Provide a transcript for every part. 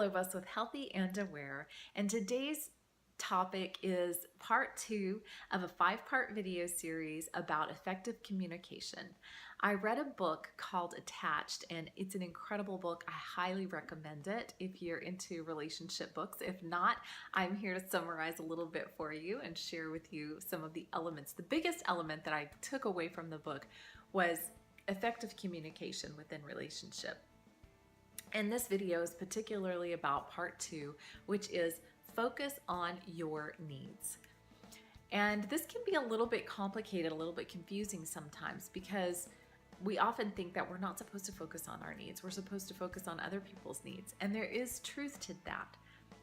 Lobos with Healthy and Aware, and today's topic is part 2 of a 5-part video series about effective communication. I read a book called Attached, and it's an incredible book. I highly recommend it if you're into relationship books. If not, I'm here to summarize a little bit for you and share with you some of the elements. The biggest element that I took away from the book was effective communication within relationship. And this video is particularly about part 2, which is focus on your needs. And this can be a little bit complicated, a little bit confusing sometimes, because we often think that we're not supposed to focus on our needs. We're supposed to focus on other people's needs. And there is truth to that.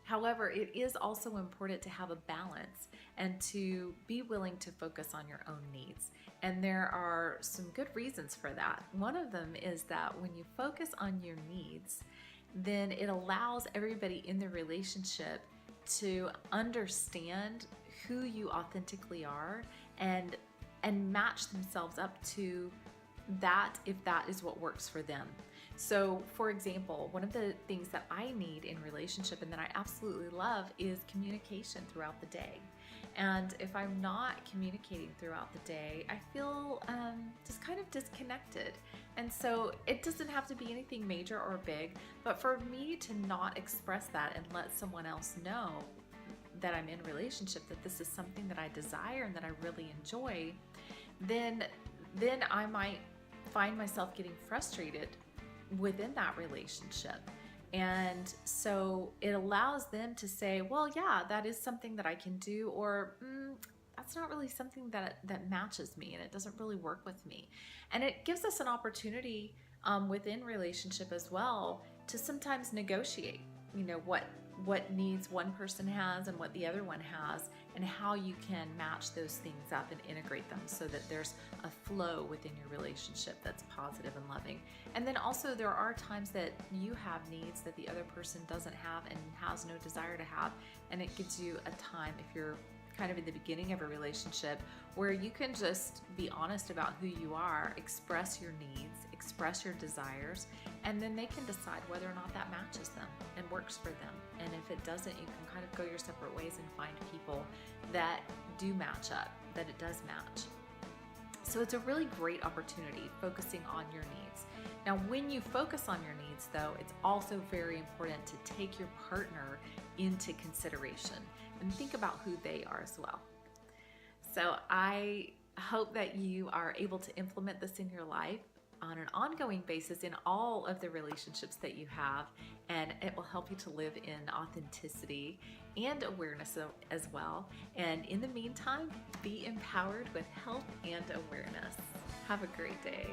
However, it is also important to have a balance and to be willing to focus on your own needs. And there are some good reasons for that. One of them is that when you focus on your needs, then it allows everybody in the relationship to understand who you authentically are and match themselves up to that if that is what works for them. So, for example, one of the things that I need in relationship and that I absolutely love is communication throughout the day. And if I'm not communicating throughout the day, I feel just kind of disconnected. And so it doesn't have to be anything major or big, but for me to not express that and let someone else know that I'm in relationship, that this is something that I desire and that I really enjoy, then I might find myself getting frustrated within that relationship. And so it allows them to say, well, yeah, that is something that I can do, or that's not really something that matches me and it doesn't really work with me. And it gives us an opportunity within relationship as well to sometimes negotiate, what needs one person has and what the other one has, and how you can match those things up and integrate them so that there's a flow within your relationship that's positive and loving. And then also there are times that you have needs that the other person doesn't have and has no desire to have, and it gives you a time, if you're kind of in the beginning of a relationship, where you can just be honest about who you are, express your needs, express your desires, and then they can decide whether or not that matches them and works for them. And if it doesn't, you can kind of go your separate ways and find people that do match up, that it does match. So it's a really great opportunity focusing on your needs. Now, when you focus on your needs, though, it's also very important to take your partner into consideration and think about who they are as well. So I hope that you are able to implement this in your life on an ongoing basis in all of the relationships that you have, and it will help you to live in authenticity and awareness as well. And in the meantime, be empowered with health and awareness. Have a great day.